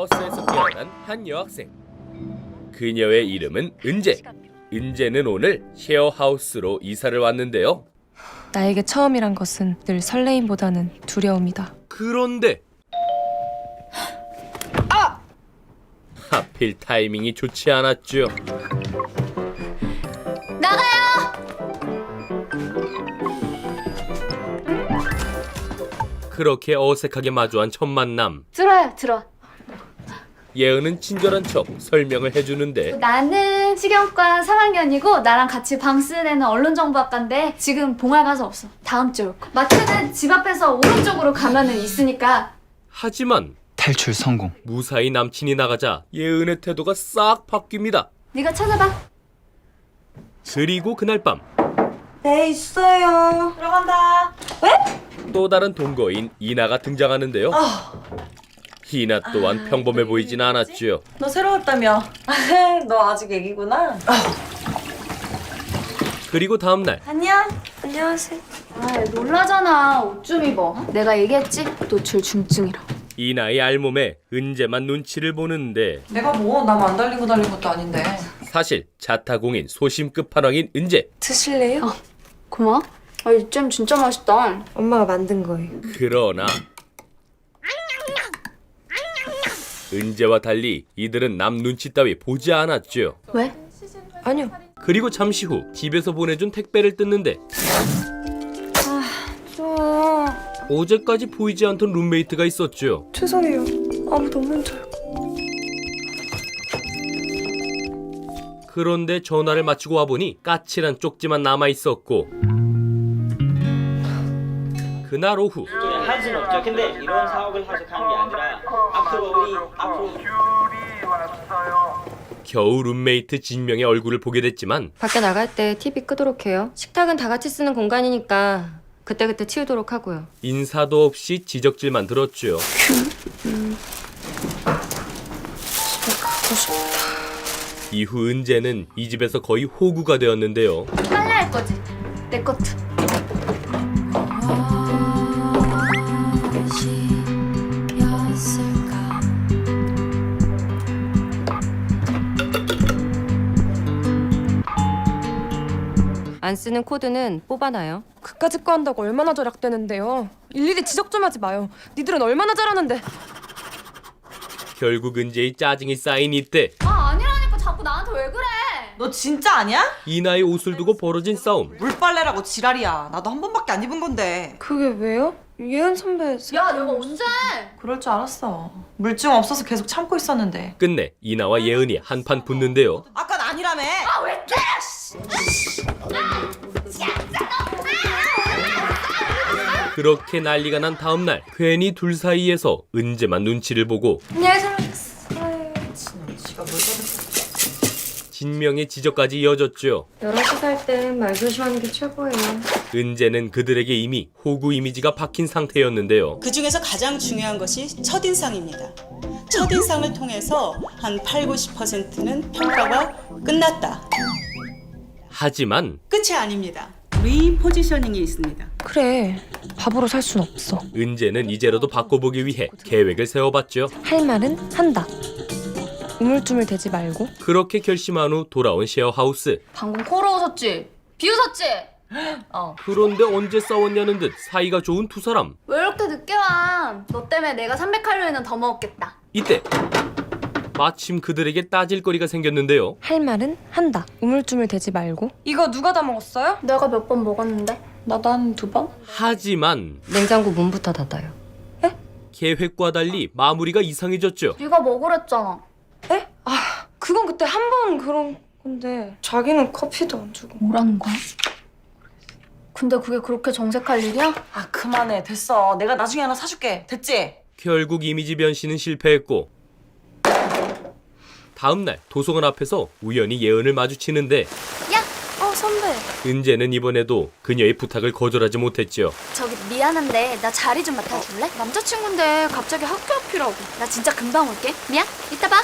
버스에서 깨어난 한 여학생. 그녀의 이름은 은재. 은재는 오늘 쉐어하우스로 이사를 왔는데요. 나에게 처음이란 것은 늘 설레임보다는 두려움이다. 그런데 하필 타이밍이 좋지 않았죠. 나가요! 그렇게 어색하게 마주한 첫 만남. 들어. 예은은 친절한 척 설명을 해주는데 나는 식영과 3학년이고 나랑 같이 방 쓰는 애는 언론정보학과인데 지금 봉화 가서 없어. 다음 주에 올 거야. 마트는 집 앞에서 오른쪽으로 가면은 있으니까. 하지만 탈출 성공. 무사히 남친이 나가자 예은의 태도가 싹 바뀝니다. 네가 찾아봐. 그리고 그날 밤 네, 있어요. 들어간다. 또 다른 동거인 이나가 등장하는데요. 이나 또한 평범해 보이진 않았죠. 너 새로 왔다며? 너 아직 애기구나. 그리고 다음날 안녕. 안녕하세요. 아, 놀라잖아. 옷 좀 입어. 내가 얘기했지? 노출 중증이라고. 이나의 알몸에 은재만 눈치를 보는데 내가 뭐 남 안 달리고 달린 것도 아닌데. 사실 자타공인 소심 끝판왕인 은재. 드실래요? 고마워. 아, 이 잼 진짜 맛있다. 엄마가 만든 거예요. 그러나 은재와 달리 이들은 남 눈치 따위 보지 않았죠. 왜? 아니요. 그리고 잠시 후 집에서 보내준 택배를 뜯는데 저... 어제까지 보이지 않던 룸메이트가 있었죠. 죄송해요. 아무도 없는 줄. 그런데 전화를 마치고 와보니 까칠한 쪽지만 남아있었고 그날 오후 할 수는 없죠. 근데 이런 사업을 하서 가는 게 아니라 앞으로 겨우 룸메이트 진명의 얼굴을 보게 됐지만 밖에 나갈 때 TV 끄도록 해요. 식탁은 다 같이 쓰는 공간이니까 그때그때 치우도록 하고요. 인사도 없이 지적질만 들었죠. 이후 은재는 이 집에서 거의 호구가 되었는데요. 빨래 할 거지? 내 것도. 안 쓰는 코드는 뽑아놔요. 그까짓 거 한다고 얼마나 절약되는데요. 일일이 지적 좀 하지 마요. 니들은 얼마나 잘하는데. 결국 은재의 짜증이 쌓인 이때 아, 아니라니까 자꾸 나한테 왜 그래? 너 진짜 아니야? 이나의 옷을 두고 벌어진 싸움. 물빨래라고 지랄이야. 나도 한 번밖에 안 입은 건데. 그게 왜요? 예은 선배... 야, 내가 언제? 그럴 줄 알았어. 물증 없어서 계속 참고 있었는데. 끝내 이나와 예은이 한판 붙는데요. 아깐 아니라며. 그렇게 난리가 난 다음날 괜히 둘 사이에서 은재만 눈치를 보고 진명의 지적까지 이어졌죠. 여럿이 살 땐 말 조심하는 게 최고예요. 은재는 그들에게 이미 호구 이미지가 박힌 상태였는데요. 그 중에서 가장 중요한 것이 첫인상입니다. 첫인상을 통해서 한 80~90%는 평가가 끝났다. 하지만 끝이 아닙니다. 리포지셔닝이 있습니다. 그래. 바보로 살 순 없어. 은재는 이제라도 바꿔보기 위해 계획을 세워봤죠. 할 말은 한다. 우물쭈물 대지 말고. 그렇게 결심한 후 돌아온 쉐어하우스. 방금 코로 웃었지? 비웃었지? 그런데 언제 싸웠냐는 듯 사이가 좋은 두 사람. 왜 이렇게 늦게 와? 너 때문에 내가 300칼로리는 더 먹었겠다. 이때 마침 그들에게 따질 거리가 생겼는데요. 할 말은 한다. 우물쭈물 대지 말고. 이거 누가 다 먹었어요? 내가 몇 번 먹었는데? 나도 한 2번? 하지만 냉장고 문부터 닫아요. 계획과 달리 마무리가 이상해졌죠. 네가 먹으랬잖아. 에? 아, 그건 그때 한 번 그런 건데 자기는 커피도 안 주고. 뭐라는 거야? 근데 그게 그렇게 정색할 일이야? 아 그만해. 됐어. 내가 나중에 하나 사줄게. 됐지? 결국 이미지 변신은 실패했고 다음날 도서관 앞에서 우연히 예은을 마주치는데 선배. 은재는 이번에도 그녀의 부탁을 거절하지 못했죠. 저기 미안한데 나 자리 좀 맡아줄래? 남자친구인데 갑자기 학교 앞이라고. 나 진짜 금방 올게. 미안. 이따 봐.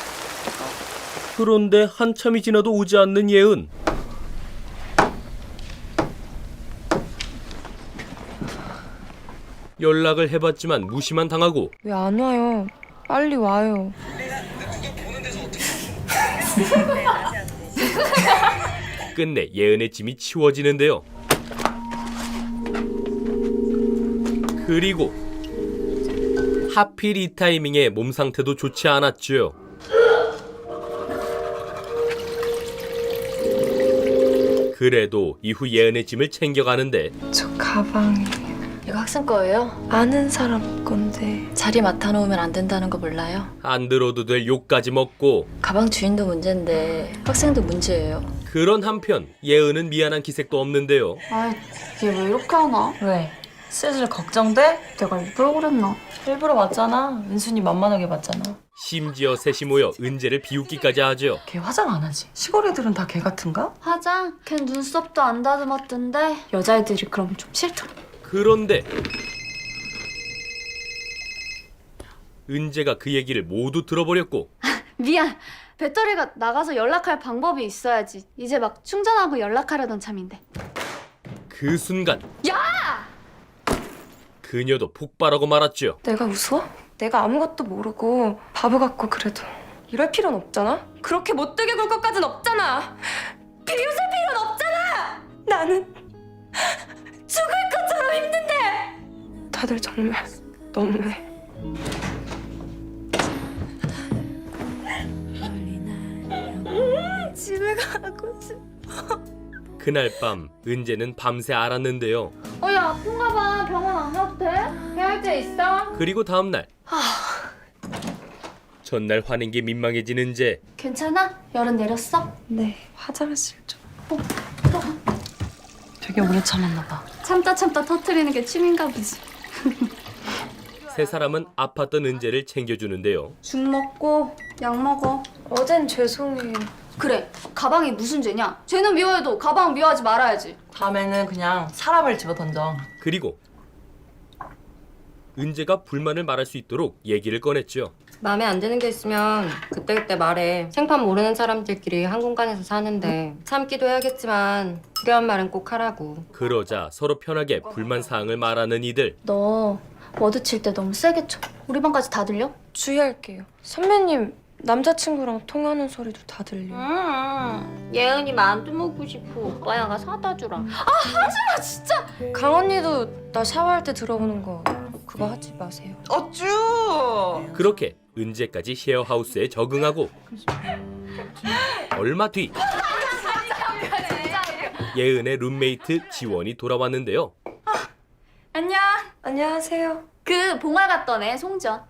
그런데 한참이 지나도 오지 않는 예은. 연락을 해봤지만 무시만 당하고 왜 안 와요? 빨리 와요. 끝내 예은의 짐이 치워지는데요. 그리고 하필 이 타이밍에 몸 상태도 좋지 않았죠. 그래도 이후 예은의 짐을 챙겨가는데 저 가방이 이거 학생 거예요? 아는 사람 건데 자리 맡아놓으면 안 된다는 거 몰라요? 안 들어도 될 욕까지 먹고, 가방 주인도 문제인데 학생도 문제예요. 그런 한편 예은은 미안한 기색도 없는데요. 아, 얘 왜 이렇게 하나? 왜? 슬슬 걱정돼? 내가 일부러 그랬나? 일부러 맞잖아. 은순이 만만하게 봤잖아. 심지어 셋이 모여 은재를 비웃기까지 하죠. 걔 화장 안 하지? 시골 애들은 다 걔 같은가? 화장? 걘 눈썹도 안 다듬었던데 여자애들이 그럼 좀 싫더라. 그런데 은재가 그 얘기를 모두 들어버렸고, 미안. 배터리가 나가서 연락할 방법이 있어야지. 이제 막 충전하고 연락하려던 참인데. 그 순간 그녀도 폭발하고 말았죠. 내가 웃어? 내가 아무것도 모르고 바보 같고 그래도 이럴 필요는 없잖아? 그렇게 못되게 굴 것까진 없잖아! 비웃을 필요는 없잖아! 나는 죽을 것처럼 힘든데! 다들 정말 너무해. 집에 가고 싶어. 그날 밤 은재는 밤새 앓았는데요. 야, 아픈가 봐. 병원 안 가도 돼? 해열제 있어? 그리고 다음날 전날 화낸 게 민망해진 은재. 괜찮아? 열은 내렸어? 네, 화장실 좀. 되게 오래 참았나 봐. 참다 터트리는 게 취미인가 보지. 세 사람은 아팠던 은재를 챙겨주는데요. 죽 먹고 약 먹어. 어젠 죄송해요. 그래, 가방이 무슨 죄냐? 죄는 미워해도 가방 미워하지 말아야지. 다음에는 그냥 사람을 집어 던져. 그리고 은재가 불만을 말할 수 있도록 얘기를 꺼냈죠. 마음에 안 드는 게 있으면 그때그때 말해. 생판 모르는 사람들끼리 한 공간에서 사는데 참기도 해야겠지만 필요한 말은 꼭 하라고. 그러자 서로 편하게 불만 사항을 말하는 이들. 너 워드 칠 때 너무 세게 쳐. 우리 반까지 다 들려? 주의할게요. 선배님 남자친구랑 통하는 소리도 다 들려. 예은이 만두 먹고 싶어. 오빠야가 사다 주라. 아, 진짜. 강 언니도 나 샤워할 때 들어보는 거 그거 하지 마세요. 어쭈! 그렇게 은재까지 쉐어하우스에 적응하고 얼마 뒤 예은의 룸메이트 지원이 돌아왔는데요. 안녕. 안녕하세요. 그 봉화 갔던 애 송전.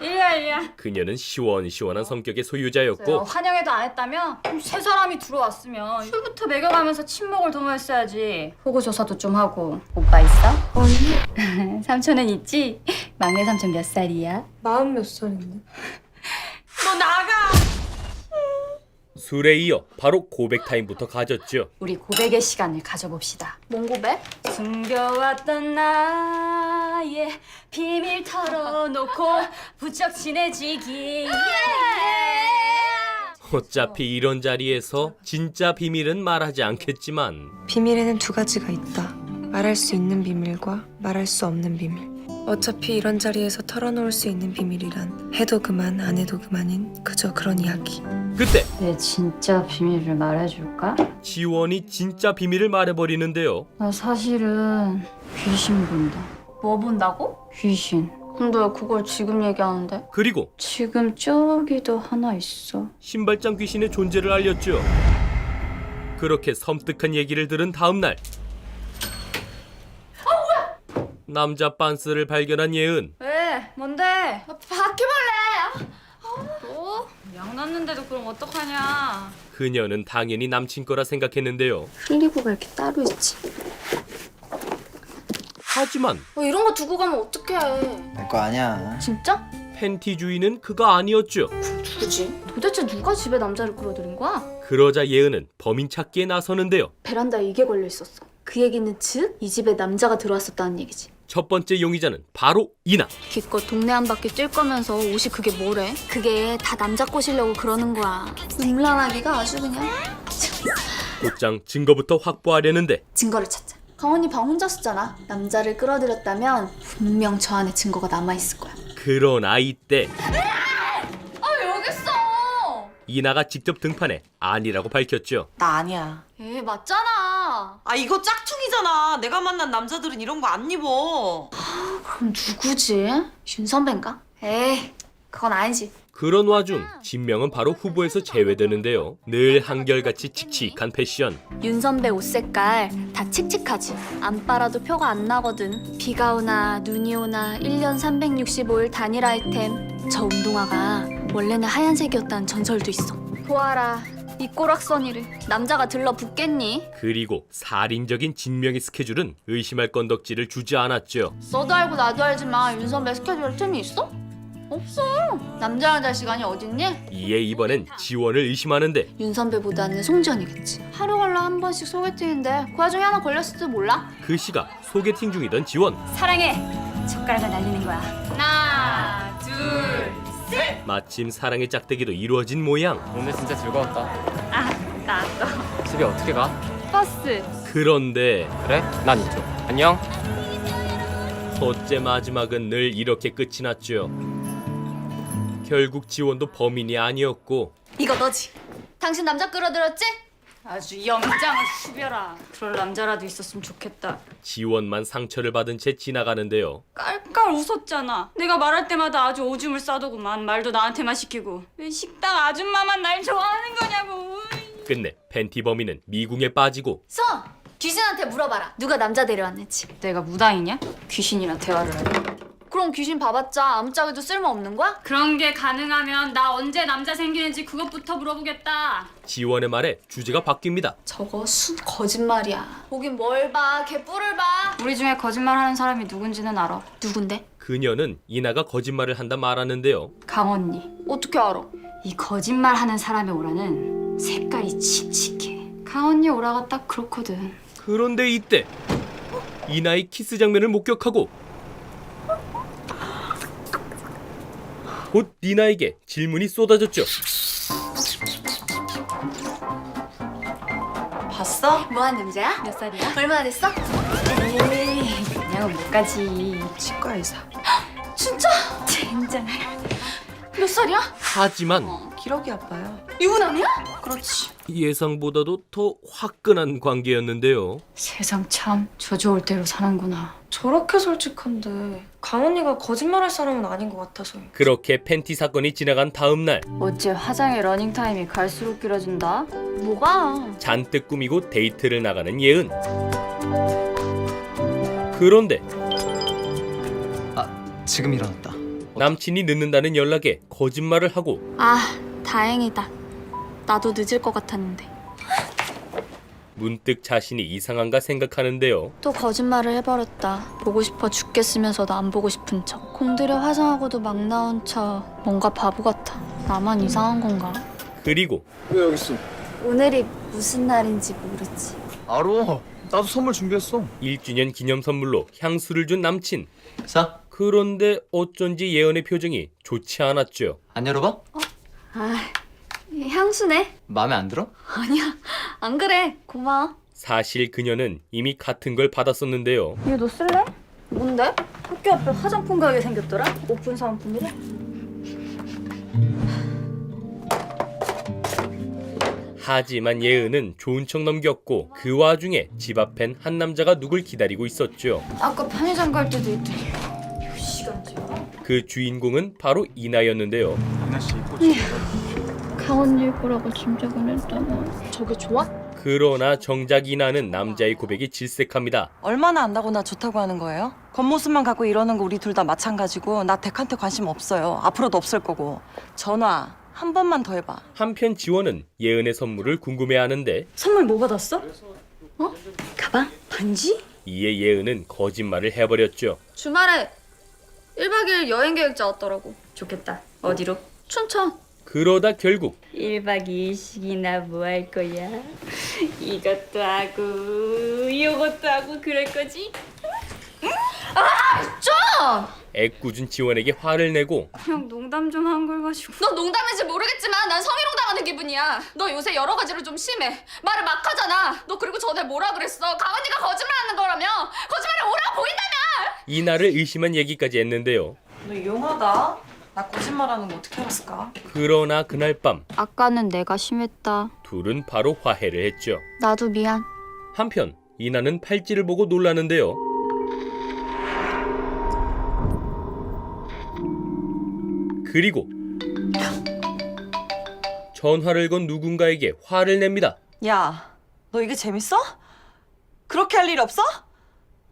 일리야. 그녀는 시원시원한 성격의 소유자였고 환영회도 안 했다며? 새 사람이 들어왔으면 술부터 먹여가면서 친목을 도모했어야지. 호구조사도 좀 하고. 오빠 있어? 언니? 삼촌은 있지? 막내 삼촌 몇 살이야? 40몇 살인데. 너 나가! 술에 이어 바로 고백 타임부터 가졌죠. 우리 고백의 시간을 가져봅시다. 뭔 고백? 숨겨왔던 나의 비밀 털어놓고 부쩍 친해지기. 어차피 이런 자리에서 진짜 비밀은 말하지 않겠지만 비밀에는 두 가지가 있다. 말할 수 있는 비밀과 말할 수 없는 비밀. 어차피 이런 자리에서 털어놓을 수 있는 비밀이란 해도 그만 안 해도 그만인 그저 그런 이야기. 그때 내 진짜 비밀을 말해줄까? 지원이 진짜 비밀을 말해버리는데요. 나 사실은 귀신 본다. 뭐 본다고? 귀신. 근데 그걸 지금 얘기하는데? 그리고 지금 저기도 하나 있어. 신발장 귀신의 존재를 알렸죠. 그렇게 섬뜩한 얘기를 들은 다음 날 남자 빤스를 발견한 예은. 왜? 뭔데? 바퀴벌레! 너? 약 났는데도 그럼 어떡하냐? 그녀는 당연히 남친 거라 생각했는데요. 흘리고가 이렇게 따로 있지. 하지만 이런 거 두고 가면 어떡해. 내 거 아니야. 진짜? 팬티 주인은 그가 아니었죠. 누구지? 도대체 누가 집에 남자를 끌어들인 거야? 그러자 예은은 범인 찾기에 나서는데요. 베란다에 이게 걸려 있었어. 그 얘기는 즉 이 집에 남자가 들어왔었다는 얘기지. 첫 번째 용의자는 바로 이나. 기껏 동네 한 바퀴 뛸 거면서 옷이 그게 뭐래? 그게 다 남자 꼬시려고 그러는 거야. 음란하기가 아주 그냥. 곧장 증거부터 확보하려는데 증거를 찾자. 강원이 방 혼자 쓰잖아. 남자를 끌어들였다면 분명 저 안에 증거가 남아있을 거야. 그러나 이때 여기 있어! 이나가 직접 등판해 아니라고 밝혔죠. 나 아니야. 에 맞잖아. 아 이거 짝퉁이잖아. 내가 만난 남자들은 이런 거 안 입어. 그럼 누구지? 윤 선배인가? 에이 그건 아니지. 그런 와중 진명은 바로 후보에서 제외되는데요. 늘 한결같이 칙칙한 패션. 윤 선배 옷 색깔 다 칙칙하지. 안 빨아도 표가 안 나거든. 비가 오나 눈이 오나 1년 365일 단일 아이템. 저 운동화가 원래는 하얀색이었다는 전설도 있어. 보아라 이 꼬락서니를 남자가 들러붙겠니? 그리고 살인적인 진명의 스케줄은 의심할 건덕지를 주지 않았죠. 너도 알고 나도 알지만 윤 선배 스케줄에 틈이 있어? 없어. 남자랑 잘 시간이 어딨니? 이에 이번엔 지원을 의심하는데 윤 선배보다는 송지연이겠지. 하루 걸러 한 번씩 소개팅인데 그 와중에 하나 걸렸을지도 몰라? 그 시각 소개팅 중이던 지원. 사랑해. 젓가락을 날리는 거야. 하나 둘 마침 사랑의 짝대기도 이루어진 모양. 오늘 진짜 즐거웠다. 나도. 집에 어떻게 가? 버스. 그런데 그래? 난 이쪽. 안녕. 첫째 마지막은 늘 이렇게 끝이 났죠. 결국 지원도 범인이 아니었고 이거 너지? 당신 남자 끌어들였지? 아주 영장을 후벼라. 그럴 남자라도 있었으면 좋겠다. 지원만 상처를 받은 채 지나가는데요. 깔깔 웃었잖아. 내가 말할 때마다 아주 오줌을 싸더구만. 말도 나한테만 시키고. 왜 식당 아줌마만 날 좋아하는 거냐고. 끝내 팬티 범인은 미궁에 빠지고 선! 귀신한테 물어봐라. 누가 남자 데려왔는지. 내가 무당이냐? 귀신이랑 대화를 하냐? 그럼 귀신 봐봤자 아무짝에도 쓸모없는 거야? 그런 게 가능하면 나 언제 남자 생기는지 그것부터 물어보겠다. 지원의 말에 주제가 바뀝니다. 저거 순 거짓말이야. 보긴 뭘 봐. 개뿔을 봐. 우리 중에 거짓말하는 사람이 누군지는 알아. 누군데? 그녀는 이나가 거짓말을 한다 말하는데요. 강언니. 어떻게 알아? 이 거짓말하는 사람의 오라는 색깔이 칙칙해. 강언니 오라가 딱 그렇거든. 그런데 이때 이나의 키스 장면을 목격하고 곧 니나에게 질문이 쏟아졌죠. 봤어? 뭐하는 남자야? 몇 살이야? 얼마나 됐어? 에이, 그냥은 못 가지. 치과 의사. 진짜? 젠장. 몇 살이야? 하지만 기러기 아빠야. 유부남이야? 그렇지. 예상보다도 더 화끈한 관계였는데요. 세상 참 저 좋을 대로 사는구나. 저렇게 솔직한데 강언니가 거짓말할 사람은 아닌 것 같아서요. 그렇게 팬티 사건이 지나간 다음 날 어째 화장의 러닝타임이 갈수록 길어진다? 뭐가? 잔뜩 꾸미고 데이트를 나가는 예은. 그런데 지금 일어났다. 남친이 늦는다는 연락에 거짓말을 하고 아 다행이다. 나도 늦을 것 같았는데. 문득 자신이 이상한가 생각하는데요. 또 거짓말을 해버렸다. 보고 싶어 죽겠으면서도 안 보고 싶은 척. 공들여 화장하고도 막 나온 척. 뭔가 바보 같아. 나만 이상한 건가? 그리고 왜 여기 있어? 오늘이 무슨 날인지 모르지. 알아. 나도 선물 준비했어. 1주년 기념 선물로 향수를 준 남친. 자, 그런데 어쩐지 예은의 표정이 좋지 않았죠. 안 열어봐? 아 향수네? 마음에 안 들어? 아니야 안 그래. 고마워. 사실 그녀는 이미 같은 걸 받았었는데요. 이거 너 쓸래? 뭔데? 학교 앞에 화장품 가게 생겼더라? 오픈 사은품이래? 하지만 예은은 좋은 척 넘겼고 그 와중에 집 앞엔 한 남자가 누굴 기다리고 있었죠. 아까 편의점 갈 때도 있더니 몇 시간째야? 그 주인공은 바로 이나였는데요. 강언니일 거라고 짐작은 했다가 저게 좋아? 그러나 정작 이나는 남자의 고백이 질색합니다. 얼마나 안다고 나 좋다고 하는 거예요? 겉모습만 갖고 이러는 거 우리 둘 다 마찬가지고 나 덱한테 관심 없어요. 앞으로도 없을 거고. 전화 한 번만 더 해봐. 한편 지원은 예은의 선물을 궁금해하는데 선물 뭐 받았어? 가방? 반지? 이에 예은은 거짓말을 해버렸죠. 주말에 1박 2일 여행 계획 짜왔더라고. 좋겠다. 어디로? 춘천. 그러다 결국 1박 2일씩이나 뭐 할 거야? 이것도 하고 이것도 하고 그럴 거지? 애꿎은 지원에게 화를 내고 그냥 농담 좀 한 걸 가지고 너 농담인지 모르겠지만 난 성희롱 당하는 기분이야. 너 요새 여러 가지로 좀 심해. 말을 막 하잖아. 너 그리고 전에 뭐라 그랬어? 강언니가 거짓말하는 거라며. 거짓말이 오라고 보인다며. 이나를 의심한 얘기까지 했는데요. 너 용하다. 나 거짓말하는 거 어떻게 알았을까? 그러나 그날 밤 아까는 내가 심했다. 둘은 바로 화해를 했죠. 나도 미안. 한편 이나는 팔찌를 보고 놀라는데요. 그리고 전화를 건 누군가에게 화를 냅니다. 야, 너 이게 재밌어? 그렇게 할 일 없어?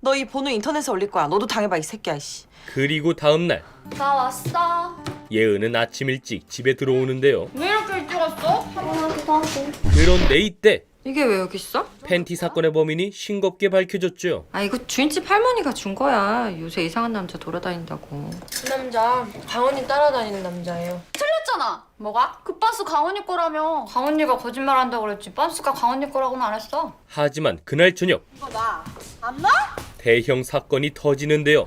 너 이 번호 인터넷에 올릴 거야. 너도 당해봐, 이 새끼야, 이씨. 그리고 다음날 나 왔어. 예은은 아침 일찍 집에 들어오는데요. 왜 이렇게 일찍 왔어? 하기도 하고. 그런데 이때 이게 왜 여기 있어? 팬티 사건의 범인이 싱겁게 밝혀졌죠. 아 이거 주인집 할머니가 준 거야. 요새 이상한 남자 돌아다닌다고. 그 남자 강원이 따라다니는 남자예요. 틀렸잖아. 뭐가? 그 빤스 강원이 거라며. 강원이가 거짓말한다고 그랬지. 빤스가 강원이 거라고는 안 했어. 하지만 그날 저녁 이거 나. 안 나? 대형 사건이 터지는데요.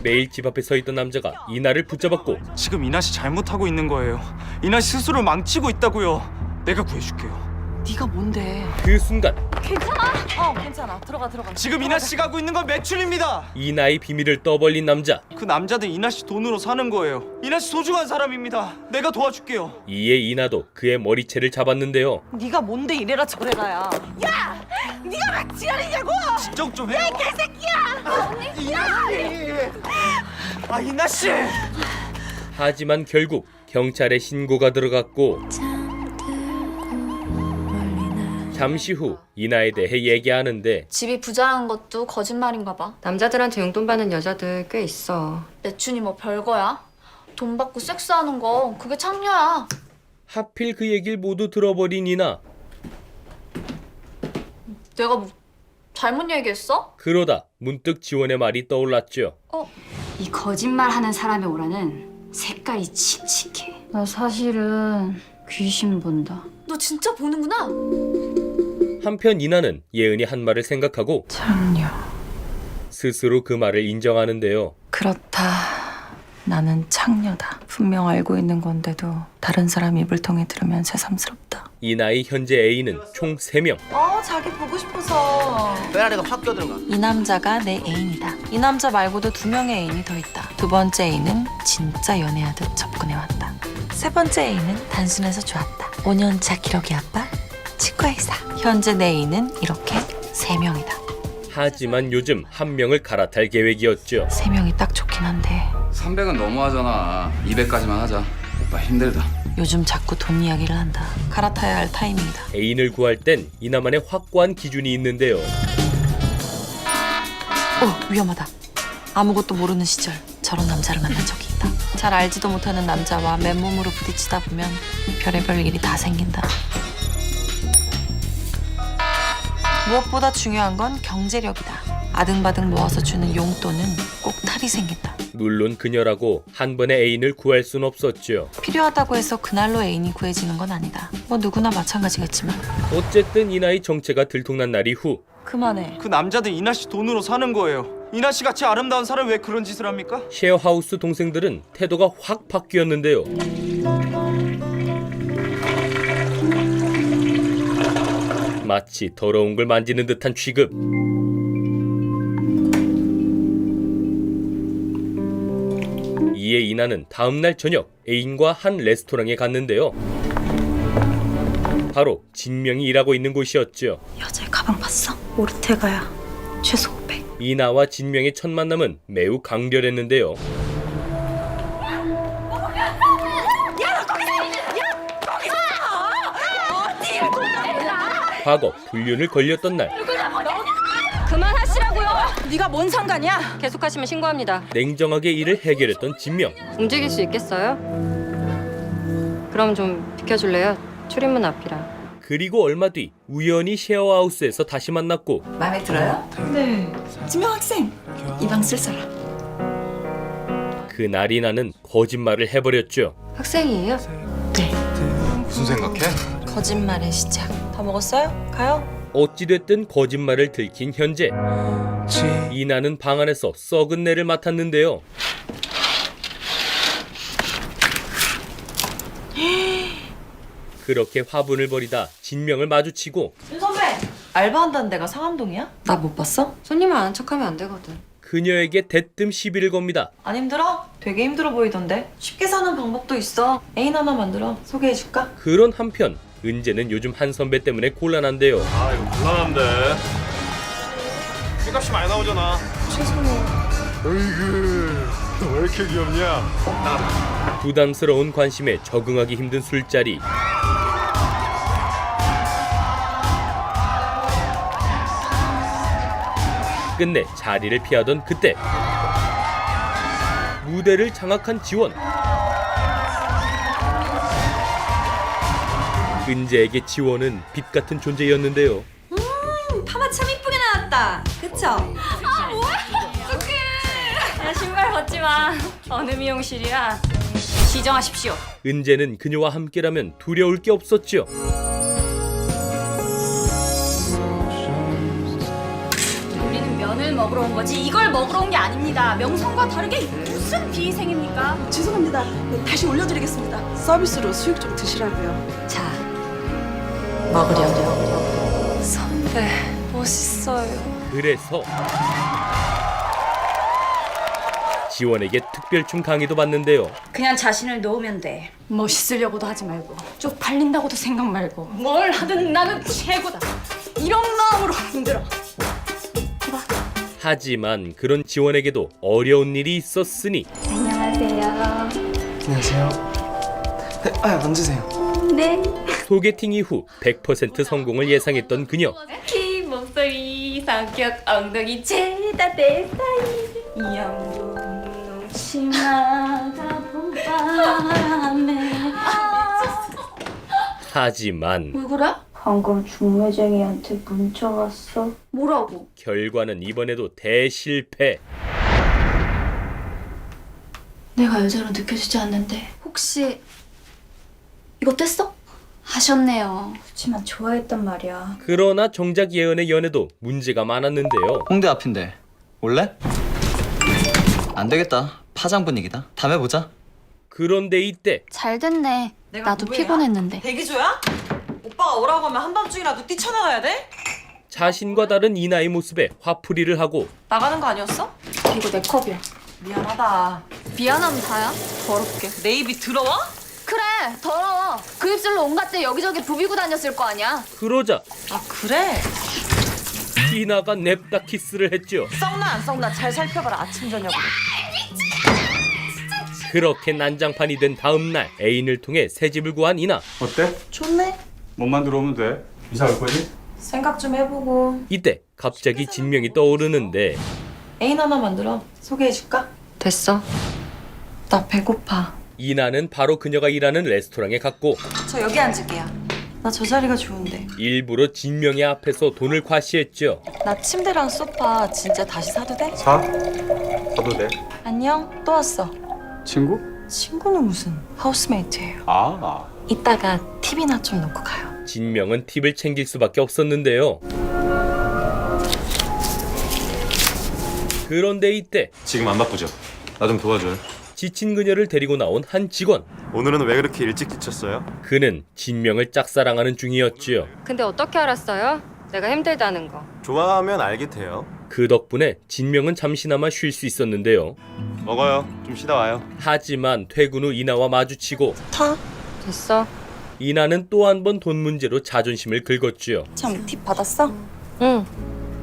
매일 집 앞에 서 있던 남자가 이나를 붙잡았고 지금 이나 씨 잘못하고 있는 거예요. 이나 씨 스스로 망치고 있다고요. 내가 구해줄게요. 네가 뭔데? 그 순간 괜찮아. 들어가. 지금 이나 씨가 하고 있는 건 매출입니다. 이나의 비밀을 떠벌린 남자. 그 남자들 이나 씨 돈으로 사는 거예요. 이나 씨 소중한 사람입니다. 내가 도와줄게요. 이에 이나도 그의 머리채를 잡았는데요. 네가 뭔데 이래라 저래라야. 진정 좀 해요. 야, 개새끼야! 이나 씨! 아, 이나 씨! 하지만 결국 경찰에 신고가 들어갔고 잠시 후 이나에 대해 얘기하는데 집이 부자란 것도 거짓말인가 봐. 남자들한테 용돈 받는 여자들 꽤 있어. 매춘이 뭐 별거야? 돈 받고 섹스하는 거 그게 창녀야. 하필 그 얘기를 모두 들어버린 이나. 내가 뭐 잘못 얘기했어? 그러다 문득 지원의 말이 떠올랐죠. 이 거짓말하는 사람의 오라는 색깔이 칙칙해. 나 사실은 귀신 본다. 너 진짜 보는구나. 한편 이나는 예은이 한 말을 생각하고 창녀. 스스로 그 말을 인정하는데요. 그렇다. 나는 창녀다. 분명 알고 있는 건데도 다른 사람 입을 통해 들으면 새삼스럽다. 이나의 현재 애인은 총 3명. 자기 보고 싶어서. 빼라리가 확 껴들어가. 이 남자가 내 애인이다. 이 남자 말고도 2명의 애인이 더 있다. 두 번째 애인은 진짜 연애하듯 접근해왔다. 세 번째 애인은 단순해서 좋았다. 5년차 기러기 아빠, 치과의사. 현재 내 애인은 이렇게 3명이다. 하지만 요즘 한 명을 갈아탈 계획이었죠. 3명이 딱 좋긴 한데 300은 너무하잖아. 200까지만 하자. 오빠 힘들다. 요즘 자꾸 돈 이야기를 한다. 갈아타야 할 타이밍이다. 애인을 구할 땐 이나만의 확고한 기준이 있는데요. 위험하다. 아무것도 모르는 시절 저런 남자를 만난 적이 있다. 잘 알지도 못하는 남자와 맨몸으로 부딪히다 보면 별의별 일이 다 생긴다. 무엇보다 중요한 건 경제력이다. 아등바등 모아서 주는 용돈은 꼭 탈이 생긴다. 물론 그녀라고 한 번에 애인을 구할 순 없었죠. 필요하다고 해서 그날로 애인이 구해지는 건 아니다. 뭐 누구나 마찬가지겠지만. 어쨌든 이나의 정체가 들통난 날 이후 그만해. 그 남자들 이나 씨 돈으로 사는 거예요. 이나 씨 같이 아름다운 사람 왜 그런 짓을 합니까? 쉐어하우스 동생들은 태도가 확 바뀌었는데요. 마치 더러운 걸 만지는 듯한 취급. 이에 이나는 다음날 저녁 애인과 한 레스토랑에 갔는데요. 바로 진명이 일하고 있는 곳이었죠. 여자의 가방 봤어? 오르테가야. 최소 500. 이나와 진명의 첫 만남은 매우 강렬했는데요. 과거 불륜을 걸렸던 날 그만하시라고요. 네가 뭔 상관이야? 계속하시면 신고합니다. 냉정하게 일을 해결했던 진명. 움직일 수 있겠어요? 그럼 좀 비켜줄래요? 출입문 앞이라. 그리고 얼마 뒤 우연히 쉐어하우스에서 다시 만났고 마음에 들어요? 네. 지명 학생. 이 방 쓸 사람. 그날 이나는 거짓말을 해버렸죠. 학생이에요? 네. 무슨 생각해? 거짓말의 시작. 다 먹었어요? 가요. 어찌됐든 거짓말을 들킨 현재 이나는 방 안에서 썩은 내를 맡았는데요. 그렇게 화분을 벌이다 진명을 마주치고 선배. 알바한다는 데가 상암동이야? 나 못 봤어? 손님을 아는 척하면 안 되거든. 그녀에게 대뜸 시비를 겁니다. 안 힘들어? 되게 힘들어 보이던데. 쉽게 사는 방법도 있어. 애인 하나 만들어. 소개해줄까? 그런 한편 은재는 요즘 한 선배 때문에 곤란한데요. 아 이거 곤란한데. 값이 많이 나오잖아. 어이구 왜 이렇게 귀엽냐? 부담스러운 관심에 적응하기 힘든 술자리. 끝내 자리를 피하던 그때 무대를 장악한 지원. 은재에게 지원은 빛 같은 존재였는데요. 파마 참 이쁘게 나왔다. 그쵸? 야, 신발 벗지 마. 어느 미용실이야? 지정하십시오. 은재는 그녀와 함께라면 두려울 게 없었죠. 우리는 면을 먹으러 온 거지 이걸 먹으러 온 게 아닙니다. 명성과 다르게 무슨 비위생입니까? 죄송합니다. 다시 올려드리겠습니다. 서비스로 수육 좀 드시라고요. 자, 먹으려고요. 선배 멋있어요. 그래서 지원에게 특별춤 강의도 받는데요. 그냥 자신을 놓으면 돼. 멋있으려고도 하지 말고 쪽팔린다고도 생각 말고 뭘 하든 나는 최고다. 이런 마음으로 힘들어. 하지만 그런 지원에게도 어려운 일이 있었으니 안녕하세요. 안녕하세요. 앉으세요. 네. 소개팅 이후 100% 성공을 예상했던 그녀. 키, 목소리, 성격, 엉덩이 죄다 내 스타일. 영동 치마가 봄밤에. 하지만 왜 그래? 방금 중매쟁이한테 문자 왔어. 뭐라고? 결과는 이번에도 대실패. 내가 여자로 느껴지지 않는데 혹시 이거 뗐어? 하셨네요. 그렇지만 좋아했단 말이야. 그러나 정작 예은의 연애도 문제가 많았는데요. 홍대 앞인데 올래? 안 되겠다. 파장 분위기다. 다음에 보자. 그런데 이때 잘 됐네. 내가 나도 누구야? 피곤했는데. 대기조야? 오빠가 오라고 하면 한밤중이라도 뛰쳐나가야 돼? 자신과 다른 이나의 모습에 화풀이를 하고 나가는 거 아니었어? 이거 내 컵이야. 미안하다. 미안하면 다야. 더럽게. 내 입이 더러워? 그래 더러워. 그 입술로 온갖 데 여기저기 부비고 다녔을 거 아니야. 그러자 아 그래? 이나가 냅다 키스를 했죠. 썩나 안 썩나 잘 살펴봐라 아침 저녁으로. 그렇게 난장판이 된 다음 날 애인을 통해 새 집을 구한 이나. 어때? 좋네. 몸만 들어오면 돼. 이사 갈 거지? 생각 좀 해보고. 이때 갑자기 진명이 떠오르는데 애인 하나 만들어. 소개해줄까? 됐어. 나 배고파. 이나는 바로 그녀가 일하는 레스토랑에 갔고 저 여기 앉을게요. 나 저 자리가 좋은데. 일부러 진명의 앞에서 돈을 과시했죠. 나 침대랑 소파 진짜 다시 사도 돼? 사? 사도 돼. 안녕. 또 왔어. 친구? 친구는 무슨 하우스메이트예요. 아. 이따가 팁이나 좀 놓고 가요. 진명은 팁을 챙길 수밖에 없었는데요. 그런데 이때 지금 안 바쁘죠? 나 좀 도와줘요. 지친 그녀를 데리고 나온 한 직원. 오늘은 왜 그렇게 일찍 지쳤어요? 그는 진명을 짝사랑하는 중이었지요. 근데 어떻게 알았어요? 내가 힘들다는 거. 좋아하면 알게 돼요. 그 덕분에 진명은 잠시나마 쉴 수 있었는데요. 먹어요. 좀 쉬다 와요. 하지만 퇴근 후 이나와 마주치고 타. 됐어. 이나는 또 한 번 돈 문제로 자존심을 긁었지요. 참 팁 받았어? 응.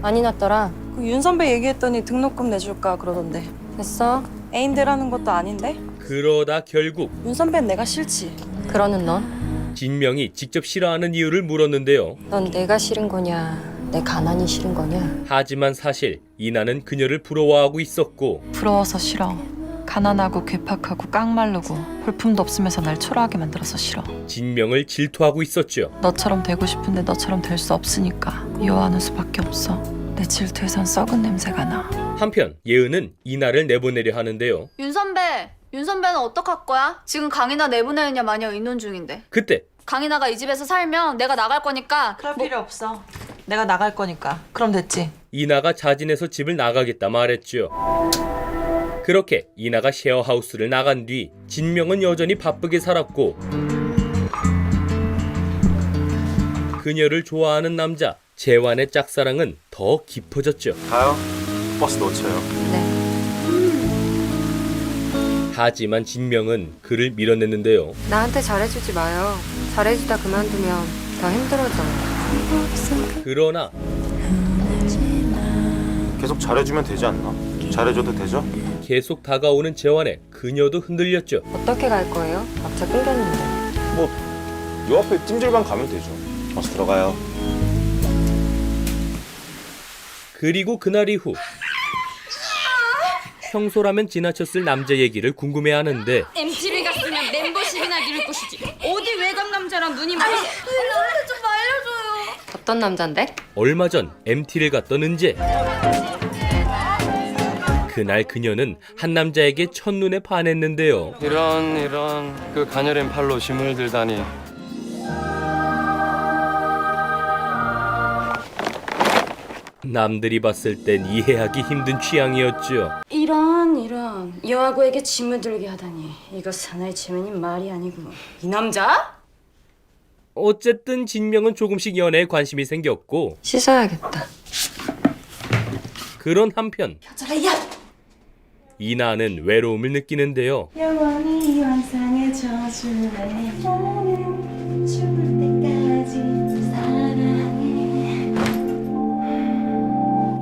많이 났더라. 그 윤 선배 얘기했더니 등록금 내줄까 그러던데. 됐어. 애인들 하는 것도 아닌데? 그러다 결국 윤 선배는 내가 싫지. 그러는 넌? 진명이 직접 싫어하는 이유를 물었는데요. 넌 내가 싫은 거냐? 내 가난이 싫은 거냐? 하지만 사실 이나는 그녀를 부러워하고 있었고 부러워서 싫어. 가난하고 괴팍하고 깡마르고 볼품도 없으면서 날 초라하게 만들어서 싫어. 진명을 질투하고 있었죠. 너처럼 되고 싶은데 너처럼 될 수 없으니까 미워하는 수밖에 없어. 내 질투에선 썩은 냄새가 나. 한편 예은은 이나를 내보내려 하는데요. 윤 선배는 어떡할 거야? 지금 강인아 내보내느냐 마냐 의논 중인데. 그때 강인아가 이 집에서 살면 내가 나갈 거니까. 그럴 필요 없어. 내가 나갈 거니까. 그럼 됐지. 이나가 자진해서 집을 나가겠다 말했죠. 그렇게 이나가 쉐어하우스를 나간 뒤 진명은 여전히 바쁘게 살았고 그녀를 좋아하는 남자 재환의 짝사랑은 더 깊어졌죠. 가요. 버스 놓쳐요. 하지만 진명은 그를 밀어냈는데요. 나한테 잘해주지 마요. 잘해주다 그만두면 더 힘들어져. 그러나 계속 잘해주면 되지 않나? 잘해줘도 되죠? 계속 다가오는 재환에 그녀도 흔들렸죠. 어떻게 갈 거예요? 앞차 끊겼는데. 요 앞에 찜질방 가면 되죠. 어서 들어가요. 그리고 그날 이후 평소라면 지나쳤을 남자 얘기를 궁금해하는데 MTV 갔으면 멤버십이나 누릴 것이지. 어디 외곽 남자랑 눈이 맞아? 노래 좀 알려줘요. 어떤 남잔데? 얼마 전 MT를 갔던 은재. 그날 그녀는 한 남자에게 첫눈에 반했는데요. 이런 그 가녀린 팔로 짐을 들다니. 남들이 봤을 땐 이해하기 힘든 취향이었죠. 이런 여아구에게 짐을 들게 하다니. 이거 사나이 체면이 말이 아니고. 이 남자? 어쨌든 진명은 조금씩 연애에 관심이 생겼고 씻어야겠다. 그런 한편 여자라 야! 이나는 외로움을 느끼는데요. 영원히 환상의 저주를 나는 죽을 때까지 사랑해.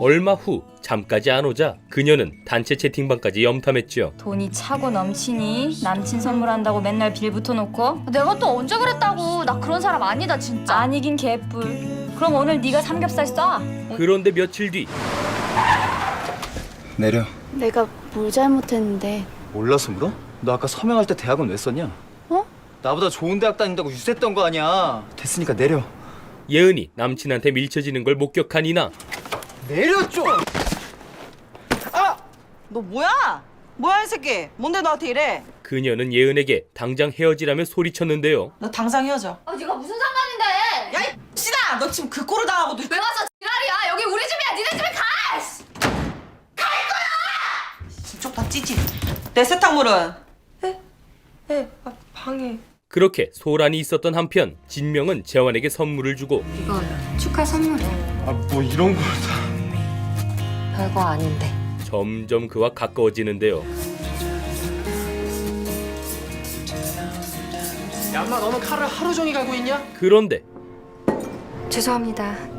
얼마 후 잠까지 안 오자 그녀는 단체 채팅방까지 염탐했죠. 돈이 차고 넘치니 남친 선물한다고 맨날 빌 붙어놓고. 내가 또 언제 그랬다고. 나 그런 사람 아니다 진짜. 아니긴 개뿔. 그럼 오늘 네가 삼겹살 쏴. 그런데 며칠 뒤 내려. 내가 뭘 잘못했는데. 몰라서 물어? 너 아까 서명할 때 대학은 왜 썼냐? 어? 나보다 좋은 대학 다닌다고 유세했던 거 아니야. 됐으니까 내려. 예은이 남친한테 밀쳐지는 걸 목격한 이나. 내려 좀! 너 뭐야? 뭐야 이 새끼? 뭔데 너한테 이래? 그녀는 예은에게 당장 헤어지라며 소리쳤는데요. 너 당장 헤어져. 네가 무슨 상관인데? 야 이 씨나! 너 지금 그 꼴을 당하고 왜 와서 지랄이야? 여기 우리 집이야. 니네 집에 가! 쪽 다 찌지. 내 세탁물은? 방에. 그렇게 소란이 있었던 한편 진명은 재환에게 선물을 주고 이거 축하 선물이야. 뭐 이런 걸 별거 아닌데. 점점 그와 가까워지는데요. 야, 엄마 너는 칼을 하루 종일 갈고 있냐? 그런데 죄송합니다.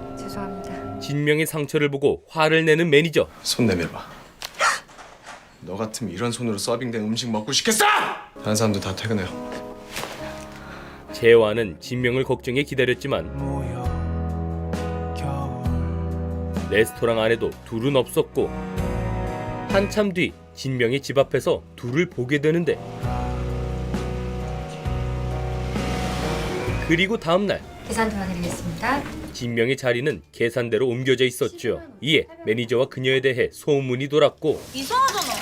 진명의 상처를 보고 화를 내는 매니저. 손 내밀어봐. 너 같으면 이런 손으로 서빙된 음식 먹고 싶겠어? 다른 사람들 다 퇴근해요. 재환은 진명을 걱정해 기다렸지만 레스토랑 안에도 둘은 없었고 한참 뒤 진명이 집 앞에서 둘을 보게 되는데 그리고 다음날 계산 도와드리겠습니다. 진명의 자리는 계산대로 옮겨져 있었죠. 이에 매니저와 그녀에 대해 소문이 돌았고 이상하잖아.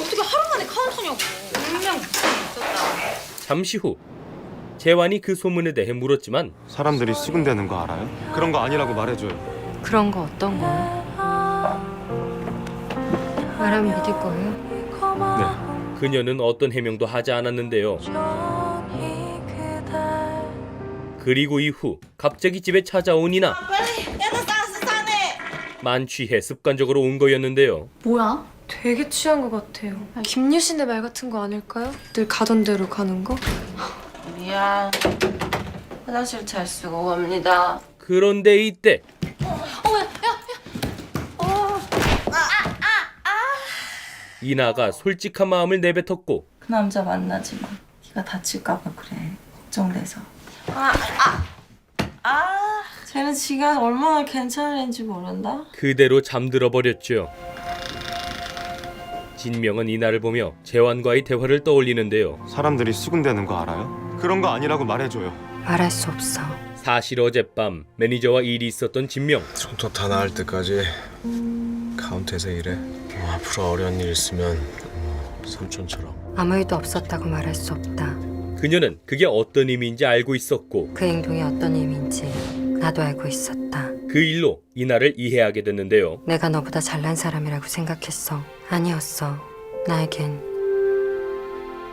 어떻게 하루 만에 카운터냐고. 분명 있었다. 잠시 후 재환이 그 소문에 대해 물었지만 사람들이 수군대는 거 알아요? 그런 거 아니라고 말해줘요. 그런 거 어떤 거요? 말하면 믿을 거예요? 그녀는 어떤 해명도 하지 않았는데요. 그리고 이후 갑자기 집에 찾아온 이나. 빨리! 야너 싸네! 만취해 습관적으로 온 거였는데요. 뭐야? 되게 취한 것 같아요. 김유신의 말 같은 거 아닐까요? 늘 가던 대로 가는 거? 미안. 화장실 잘 쓰고 갑니다. 그런데 이때 이나가 솔직한 마음을 내뱉었고 그 남자 만나지 마. 네가 다칠까 봐 그래. 걱정돼서. 쟤는 지가 얼마나 괜찮은 애인지 모른다. 그대로 잠들어 버렸죠. 진명은 이나를 보며 재환과의 대화를 떠올리는데요. 사람들이 수군대는 거 알아요? 그런 거 아니라고 말해줘요. 말할 수 없어. 사실 어젯밤 매니저와 일이 있었던 진명. 손톱 다 나을 때까지 카운트에서 일해. 앞으로 어려운 일 있으면 삼촌처럼. 아무 일도 없었다고 말할 수 없다. 그녀는 그게 어떤 의미인지 알고 있었고 그 행동이 어떤 의미인지 나도 알고 있었다. 그 일로 이나를 이해하게 됐는데요. 내가 너보다 잘난 사람이라고 생각했어. 아니었어. 나에겐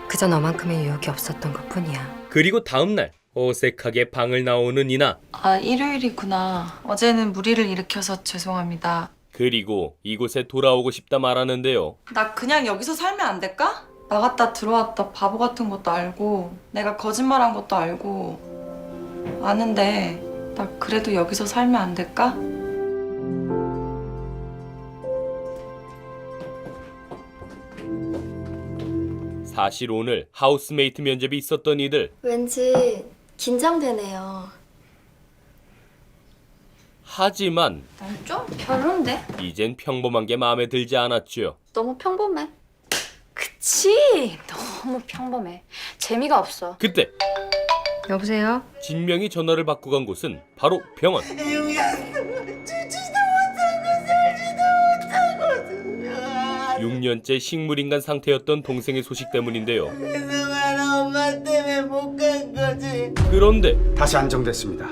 그저 너만큼의 유혹이 없었던 것뿐이야. 그리고 다음날 어색하게 방을 나오는 이나. 아, 일요일이구나. 어제는 무리를 일으켜서 죄송합니다. 그리고 이곳에 돌아오고 싶다 말하는데요. 나 그냥 여기서 살면 안 될까? 나갔다 들어왔다 바보 같은 것도 알고 내가 거짓말한 것도 알고 아는데 나 그래도 여기서 살면 안 될까? 사실 오늘 하우스메이트 면접이 있었던 이들. 왠지 긴장되네요. 하지만 난 좀 별론데? 이젠 평범한 게 마음에 들지 않았죠. 너무 평범해. 그치? 너무 평범해. 재미가 없어. 그때 여보세요? 진명이 전화를 받고 간 곳은 바로 병원. 주지도 못하고 살지도 못하고 6년째 식물인간 상태였던 동생의 소식 때문인데요. 그동안 엄마 때문에 못 간 거지. 그런데 다시 안정됐습니다.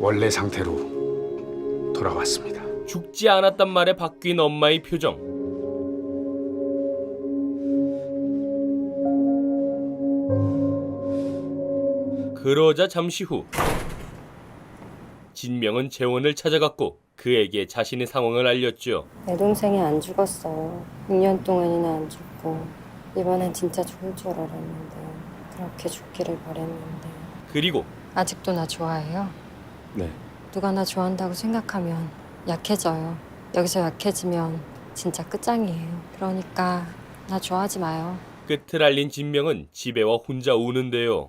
원래 상태로 돌아왔습니다. 죽지 않았단 말에 바뀐 엄마의 표정. 그러자 잠시 후 진명은 재원을 찾아갔고 그에게 자신의 상황을 알렸죠. 내 동생이 안 죽었어. 6년 동안이나 안 죽고 이번엔 진짜 죽을 줄 알았는데 그렇게 죽기를 바랬는데. 그리고 아직도 나 좋아해요? 네. 누가 나 좋아한다고 생각하면 약해져요. 여기서 약해지면 진짜 끝장이에요. 그러니까 나 좋아하지 마요. 끝을 알린 진명은 집에 와 혼자 우는데요.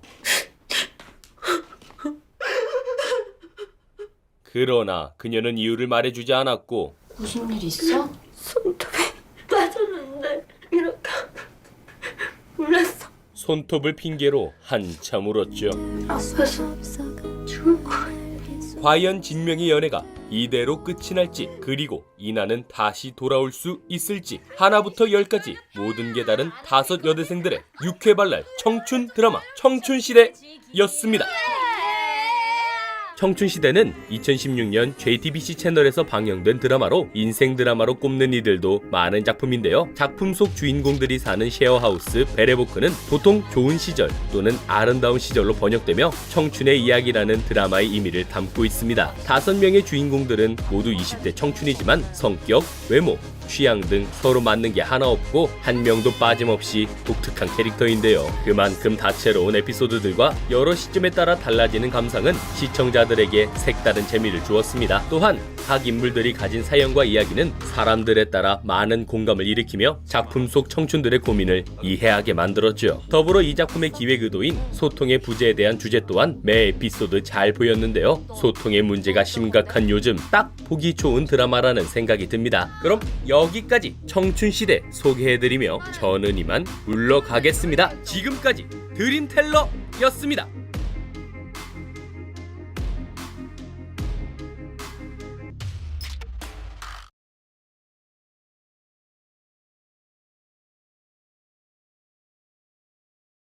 그러나 그녀는 이유를 말해주지 않았고 무슨 일 있어? 손톱에 빠졌는데 이렇게 몰랐어. 손톱을 핑계로 한참 울었죠. 아파서 죽을 거야. 과연 진명의 연애가 이대로 끝이 날지, 그리고 이나는 다시 돌아올 수 있을지, 하나부터 10까지 모든 게 다른 5 여대생들의 유쾌발랄 청춘 드라마 청춘시대였습니다. 청춘시대는 2016년 JTBC 채널에서 방영된 드라마로 인생 드라마로 꼽는 이들도 많은 작품인데요. 작품 속 주인공들이 사는 쉐어하우스 베레보크는 보통 좋은 시절 또는 아름다운 시절로 번역되며 청춘의 이야기라는 드라마의 의미를 담고 있습니다. 5명의 주인공들은 모두 20대 청춘이지만 성격, 외모, 취향 등 서로 맞는 게 하나 없고 한 명도 빠짐없이 독특한 캐릭터인데요. 그만큼 다채로운 에피소드들과 여러 시점에 따라 달라지는 감상은 시청자들에게 색다른 재미를 주었습니다. 또한 각 인물들이 가진 사연과 이야기는 사람들에 따라 많은 공감을 일으키며 작품 속 청춘들의 고민을 이해하게 만들었죠. 더불어 이 작품의 기획 의도인 소통의 부재에 대한 주제 또한 매 에피소드 잘 보였는데요. 소통의 문제가 심각한 요즘 딱 보기 좋은 드라마라는 생각이 듭니다. 그럼 여기까지 청춘시대 소개해드리며 저는 이만 물러가겠습니다. 지금까지 드림텔러였습니다.